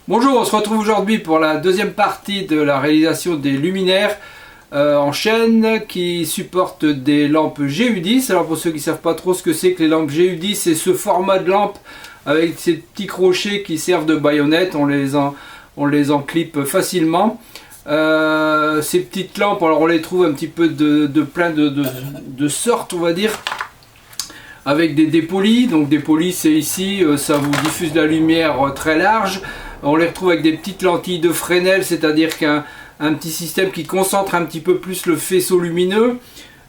Bonjour, on se retrouve aujourd'hui pour la deuxième partie de la réalisation des luminaires en chaîne qui supportent des lampes GU10. Alors pour ceux qui ne savent pas trop ce que c'est que les lampes GU10, c'est ce format de lampe avec ces petits crochets qui servent de baïonnettes, on les enclipe facilement. Ces petites lampes, alors on les trouve un petit peu de plein de sortes, on va dire, avec des dépolis. Donc dépolis, c'est ici, ça vous diffuse la lumière très large. On les retrouve avec des petites lentilles de Fresnel, c'est-à-dire qu'un petit système qui concentre un petit peu plus le faisceau lumineux.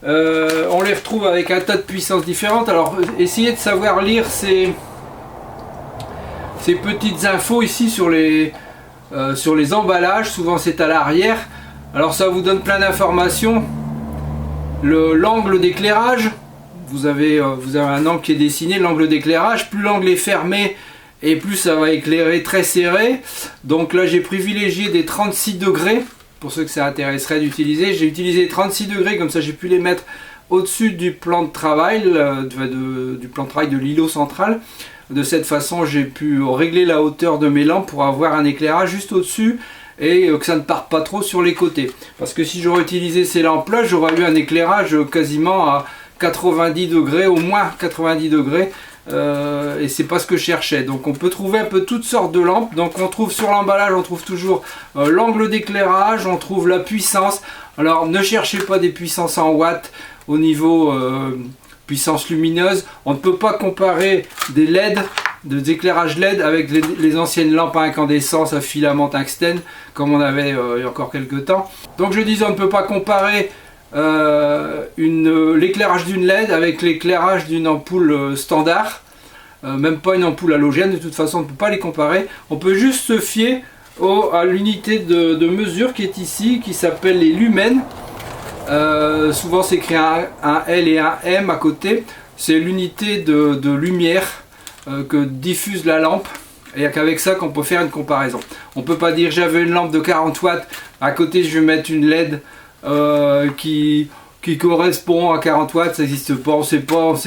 On les retrouve avec un tas de puissances différentes. Alors essayez de savoir lire ces petites infos ici sur les emballages. Souvent c'est à l'arrière. Alors ça vous donne plein d'informations. L'angle d'éclairage, vous avez un angle qui est dessiné, l'angle d'éclairage. Plus l'angle est fermé, et plus ça va éclairer très serré. Donc là j'ai privilégié des 36 degrés pour ceux que ça intéresserait d'utiliser. J'ai utilisé 36 degrés, comme ça j'ai pu les mettre au-dessus du plan de travail, du plan de travail de l'îlot central. De cette façon j'ai pu régler la hauteur de mes lampes pour avoir un éclairage juste au-dessus et que ça ne parte pas trop sur les côtés. Parce que si j'aurais utilisé ces lampes là, j'aurais eu un éclairage quasiment à 90 degrés, au moins 90 degrés. Et c'est pas ce que je cherchais. Donc on peut trouver un peu toutes sortes de lampes. Donc on trouve sur l'emballage, on trouve toujours l'angle d'éclairage, on trouve la puissance. Alors ne cherchez pas des puissances en watts au niveau puissance lumineuse. On ne peut pas comparer des LED, des éclairages LED avec les anciennes lampes à incandescence à filament tungstène comme on avait il y a encore quelques temps. Donc je disais, on ne peut pas comparer l'éclairage d'une LED avec l'éclairage d'une ampoule standard, même pas une ampoule halogène. De toute façon on ne peut pas les comparer. On peut juste se fier à l'unité de mesure qui est ici, qui s'appelle les lumens. Souvent c'est écrit un L et un M à côté. C'est l'unité de lumière que diffuse la lampe, et qu'avec ça qu'on peut faire une comparaison. On peut pas dire j'avais une lampe de 40 watts, à côté je vais mettre une LED qui correspond à 40 watts, ça n'existe pas, on sait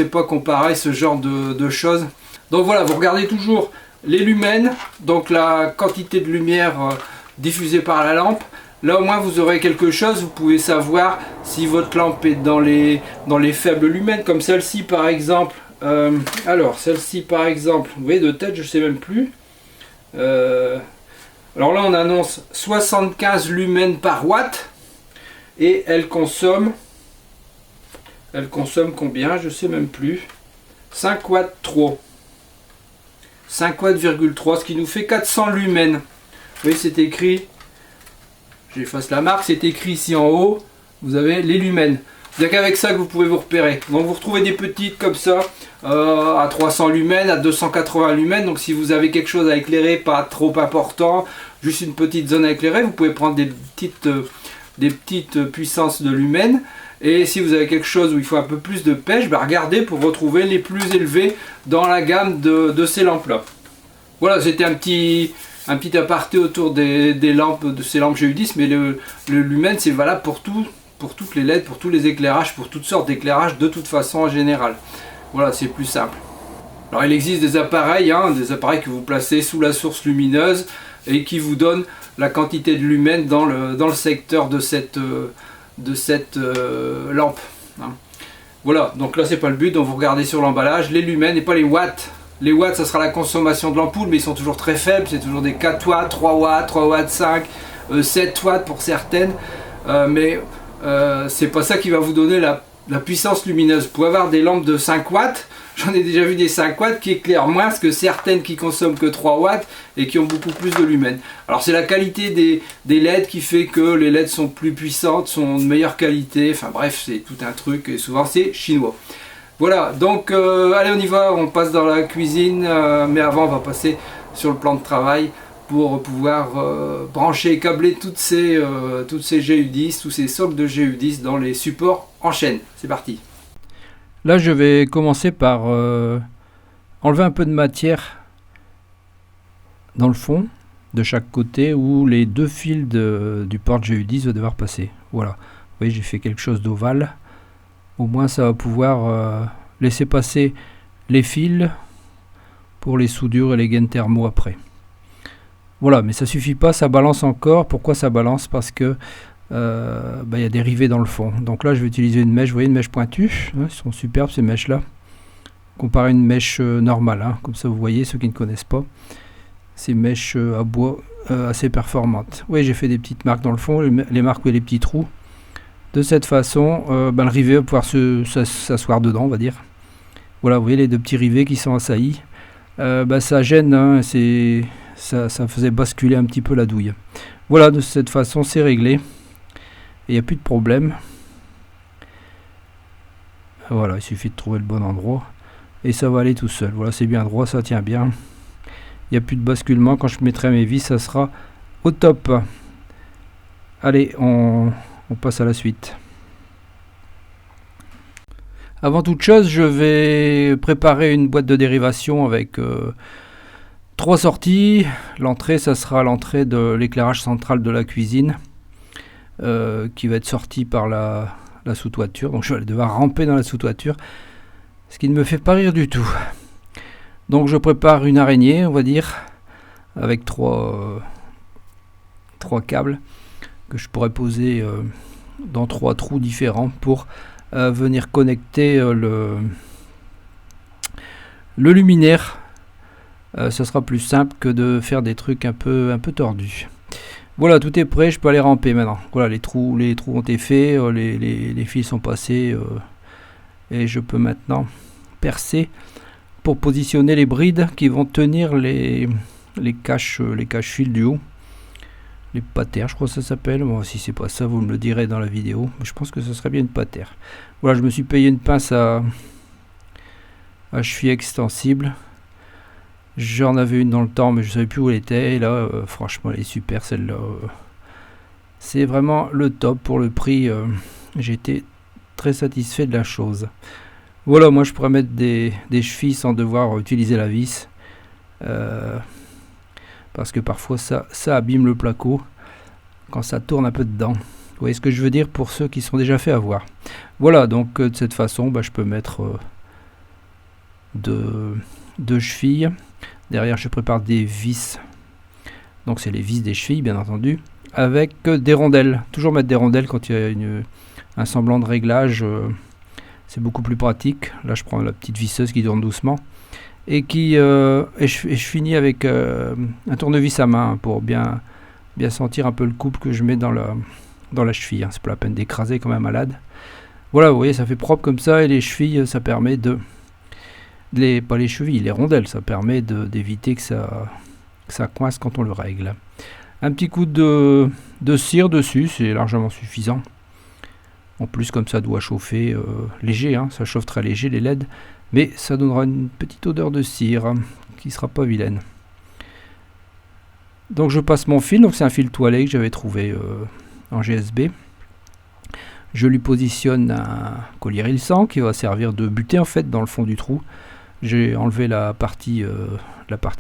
pas comparer ce genre de choses. Donc voilà, vous regardez toujours les lumens, donc la quantité de lumière diffusée par la lampe. Là au moins vous aurez quelque chose, vous pouvez savoir si votre lampe est dans les faibles lumens, comme celle-ci par exemple. Alors celle-ci par exemple, vous voyez de tête, je sais même plus. Alors là on annonce 75 lumens par watt. Et elle consomme combien? Je sais même plus. 5 watts trop. 5 watts,3, ce qui nous fait 400 lumens. Vous voyez, c'est écrit, j'efface la marque, c'est écrit ici en haut, vous avez les lumens. C'est qu'avec ça que vous pouvez vous repérer. Donc vous retrouvez des petites comme ça, à 300 lumens, à 280 lumens. Donc si vous avez quelque chose à éclairer, pas trop important, juste une petite zone à éclairer, vous pouvez prendre des petites puissances de lumens. Et si vous avez quelque chose où il faut un peu plus de pêche, regardez pour retrouver les plus élevés dans la gamme de ces lampes là. Voilà, c'était un petit aparté autour des lampes, de ces lampes GU10, mais le lumen c'est valable pour toutes les LED, pour tous les éclairages, pour toutes sortes d'éclairages de toute façon en général. Voilà, c'est plus simple. Alors il existe des appareils que vous placez sous la source lumineuse et qui vous donnent la quantité de lumens dans le secteur de cette lampe. Voilà, donc là c'est pas le but, donc vous regardez sur l'emballage les lumens et pas les watts. Les watts ça sera la consommation de l'ampoule, mais ils sont toujours très faibles, c'est toujours des 4 watts, 3 watts, 3 watts 5, 7 watts pour certaines, mais c'est pas ça qui va vous donner la puissance lumineuse. Vous pouvez avoir des lampes de 5 watts, j'en ai déjà vu des 5 watts qui éclairent moins que certaines qui consomment que 3 watts et qui ont beaucoup plus de lumens. Alors c'est la qualité des LED qui fait que les LED sont plus puissantes, sont de meilleure qualité, enfin bref c'est tout un truc et souvent c'est chinois. Voilà, donc allez on y va, on passe dans la cuisine, mais avant on va passer sur le plan de travail pour pouvoir brancher et câbler toutes ces GU10, tous ces socles de GU10 dans les supports en chaîne. C'est parti. Là je vais commencer par enlever un peu de matière dans le fond de chaque côté où les deux fils du port GU10 vont devoir passer. Voilà, vous voyez j'ai fait quelque chose d'ovale, au moins ça va pouvoir laisser passer les fils pour les soudures et les gaines thermo après. Voilà, mais ça suffit pas, ça balance encore. Pourquoi ça balance? Parce que y a des rivets dans le fond. Donc là, je vais utiliser une mèche, vous voyez, une mèche pointue. Ils sont superbes ces mèches-là. Comparé à une mèche normale, hein. Comme ça, vous voyez, ceux qui ne connaissent pas, ces mèches à bois assez performantes. Oui, j'ai fait des petites marques dans le fond, les marques et les petits trous. De cette façon, le rivet va pouvoir s'asseoir dedans, on va dire. Voilà, vous voyez les deux petits rivets qui sont assaillis. Ça gêne, hein, ça faisait basculer un petit peu la douille. Voilà, de cette façon, c'est réglé. Et il n'y a plus de problème. Voilà, il suffit de trouver le bon endroit. Et ça va aller tout seul. Voilà, c'est bien droit, ça tient bien. Il n'y a plus de basculement. Quand je mettrai mes vis, ça sera au top. Allez, on passe à la suite. Avant toute chose, je vais préparer une boîte de dérivation avec 3 sorties. L'entrée, ça sera l'entrée de l'éclairage central de la cuisine qui va être sortie par la sous-toiture. Donc je vais devoir ramper dans la sous-toiture, ce qui ne me fait pas rire du tout. Donc je prépare une araignée, on va dire, avec 3 câbles que je pourrais poser dans 3 trous différents pour venir connecter le luminaire. Ça sera plus simple que de faire des trucs un peu tordus. Voilà, tout est prêt, je peux aller ramper maintenant. Voilà, les trous ont été faits, les fils sont passés et je peux maintenant percer pour positionner les brides qui vont tenir les cache-fils du haut. Les patères, je crois que ça s'appelle. Bon, si c'est pas ça, vous me le direz dans la vidéo. Mais je pense que ce serait bien une patère. Voilà, je me suis payé une pince à cheville extensible. J'en avais une dans le temps, mais je ne savais plus où elle était. Et là, franchement, elle est super celle-là. C'est vraiment le top pour le prix. J'ai été très satisfait de la chose. Voilà, moi je pourrais mettre des chevilles sans devoir utiliser la vis. Parce que parfois ça abîme le placo quand ça tourne un peu dedans. Vous voyez ce que je veux dire pour ceux qui sont déjà fait avoir. Voilà, donc de cette façon, je peux mettre deux chevilles. Derrière, je prépare des vis. Donc c'est les vis des chevilles, bien entendu. Avec des rondelles. Toujours mettre des rondelles quand il y a un semblant de réglage. C'est beaucoup plus pratique. Là, je prends la petite visseuse qui tourne doucement. Et je finis avec un tournevis à main pour bien sentir un peu le couple que je mets dans la cheville. C'est pas la peine d'écraser comme un malade. Voilà, vous voyez, ça fait propre comme ça. Et les chevilles, ça permet pas les chevilles, les rondelles, ça permet d'éviter que ça coince quand on le règle. Un petit coup de cire dessus, c'est largement suffisant. En plus, comme ça doit chauffer léger, hein, ça chauffe très léger les LED. Mais ça donnera une petite odeur de cire qui sera pas vilaine. Donc je passe mon fil, donc c'est un fil toilé que j'avais trouvé en GSB. Je lui positionne un collier ilsant qui va servir de butée en fait dans le fond du trou. J'ai enlevé la partie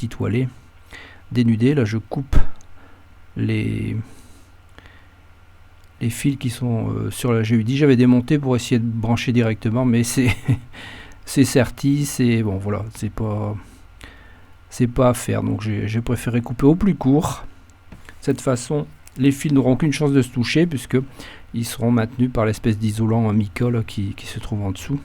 toilée, dénudée. Là je coupe les fils qui sont sur la GUD. J'avais démonté pour essayer de brancher directement, mais c'est serti, c'est bon, voilà, c'est pas à faire. Donc j'ai préféré couper au plus court. De cette façon, les fils n'auront qu'une chance de se toucher puisque ils seront maintenus par l'espèce d'isolant en mica qui se trouve en dessous.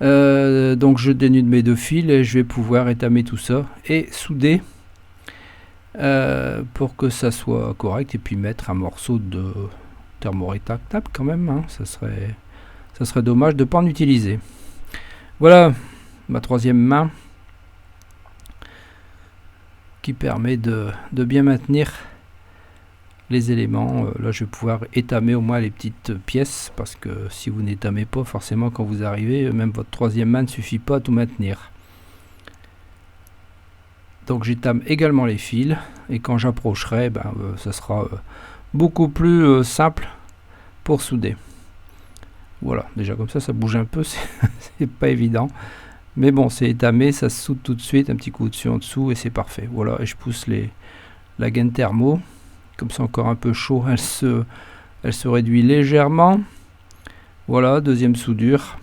Donc je dénude mes 2 fils et je vais pouvoir étamer tout ça et souder pour que ça soit correct, et puis mettre un morceau de thermorétractable quand même, hein. Ça serait dommage de ne pas en utiliser. Voilà ma 3e main qui permet de bien maintenir les éléments. Là je vais pouvoir étamer au moins les petites pièces, parce que si vous n'étamez pas, forcément quand vous arrivez, même votre 3e main ne suffit pas à tout maintenir. Donc j'étame également les fils, et quand j'approcherai, ça sera beaucoup plus simple pour souder. Voilà, déjà comme ça bouge un peu, c'est pas évident. Mais bon, c'est étamé, ça se soude tout de suite, un petit coup dessus en dessous et c'est parfait. Voilà, et je pousse la gaine thermo. Comme c'est encore un peu chaud, elle se réduit légèrement. Voilà, 2e soudure.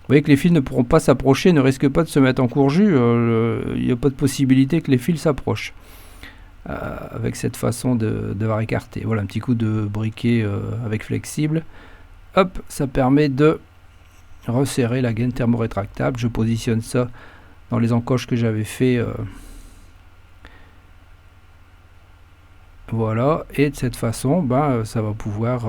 voyez que les fils ne pourront pas s'approcher, ne risquent pas de se mettre en courjus. Il n'y a pas de possibilité que les fils s'approchent avec cette façon d'avoir écarté. Voilà, un petit coup de briquet avec flexible. Hop, ça permet de resserrer la gaine thermorétractable. Je positionne ça dans les encoches que j'avais fait. Voilà, et de cette façon, ça va pouvoir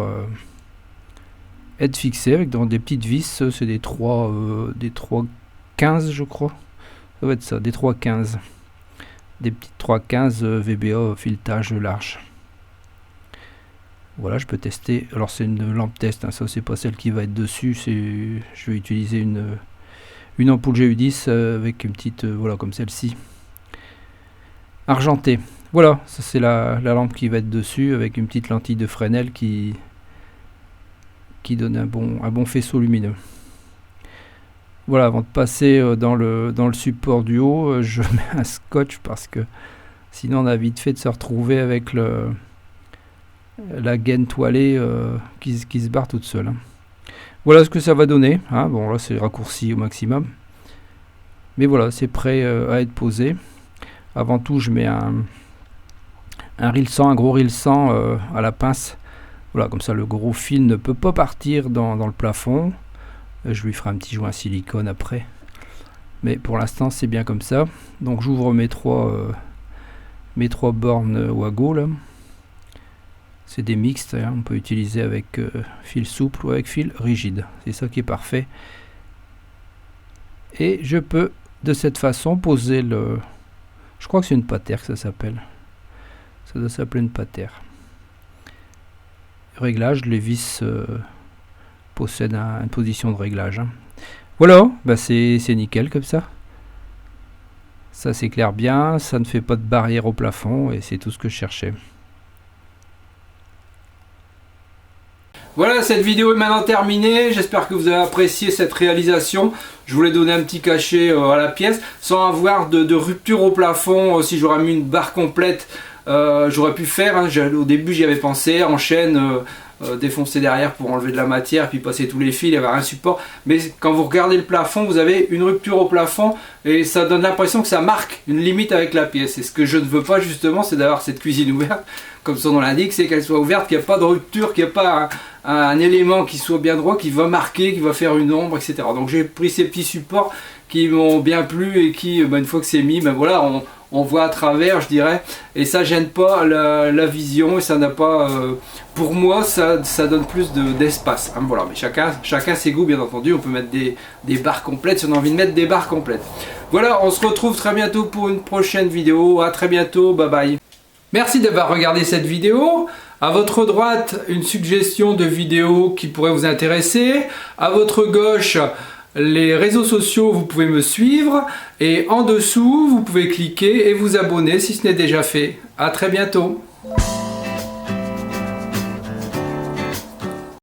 être fixé avec dans des petites vis. C'est des 3,15 je crois. Ça va être ça, des 3,15. Des petites 3,15 VBA filetage large. Voilà, je peux tester. Alors c'est une lampe test, hein, ça c'est pas celle qui va être dessus. Je vais utiliser une ampoule GU10 avec une petite, voilà, comme celle-ci, argentée. Voilà, ça c'est la lampe qui va être dessus avec une petite lentille de Fresnel qui donne un bon faisceau lumineux. Voilà, avant de passer dans le support du haut, je mets un scotch parce que sinon on a vite fait de se retrouver avec la gaine toilée qui se barre toute seule. Voilà ce que ça va donner. Hein. Bon, là c'est raccourci au maximum. Mais voilà, c'est prêt à être posé. Avant tout, je mets un gros reel 100 à la pince. Voilà, comme ça le gros fil ne peut pas partir dans le plafond. Je lui ferai un petit joint silicone après. Mais pour l'instant, c'est bien comme ça. Donc j'ouvre mes trois bornes Wago là. C'est des mixtes, hein. On peut utiliser avec fil souple ou avec fil rigide. C'est ça qui est parfait. Et je peux de cette façon poser le... Je crois que c'est une patère que ça s'appelle. Ça doit s'appeler une patère. Réglage, les vis possèdent une position de réglage. Hein. Voilà, c'est nickel comme ça. Ça s'éclaire bien, ça ne fait pas de barrière au plafond et c'est tout ce que je cherchais. Voilà, cette vidéo est maintenant terminée. J'espère que vous avez apprécié cette réalisation. Je voulais donner un petit cachet à la pièce sans avoir de rupture au plafond. Si j'aurais mis une barre complète, j'aurais pu faire. Hein. Au début, j'y avais pensé en chaîne. Défoncer derrière pour enlever de la matière puis passer tous les fils, il y avait un support, mais quand vous regardez le plafond, vous avez une rupture au plafond et ça donne l'impression que ça marque une limite avec la pièce. Et ce que je ne veux pas justement, c'est d'avoir cette cuisine ouverte, comme son nom l'indique, c'est qu'elle soit ouverte, qu'il n'y a pas de rupture, qu'il n'y a pas un élément qui soit bien droit, qui va marquer, qui va faire une ombre, etc. Donc j'ai pris ces petits supports qui m'ont bien plu et qui, une fois que c'est mis, voilà, on voit à travers, je dirais, et ça gêne pas la vision et ça n'a pas, pour moi, ça donne plus d'espace. Hein, voilà, mais chacun ses goûts, bien entendu. On peut mettre des barres complètes si on a envie de mettre des barres complètes. Voilà, on se retrouve très bientôt pour une prochaine vidéo. À très bientôt, bye bye. Merci d'avoir regardé cette vidéo. À votre droite, une suggestion de vidéo qui pourrait vous intéresser. À votre gauche, les réseaux sociaux, vous pouvez me suivre. Et en dessous, vous pouvez cliquer et vous abonner si ce n'est déjà fait. À très bientôt.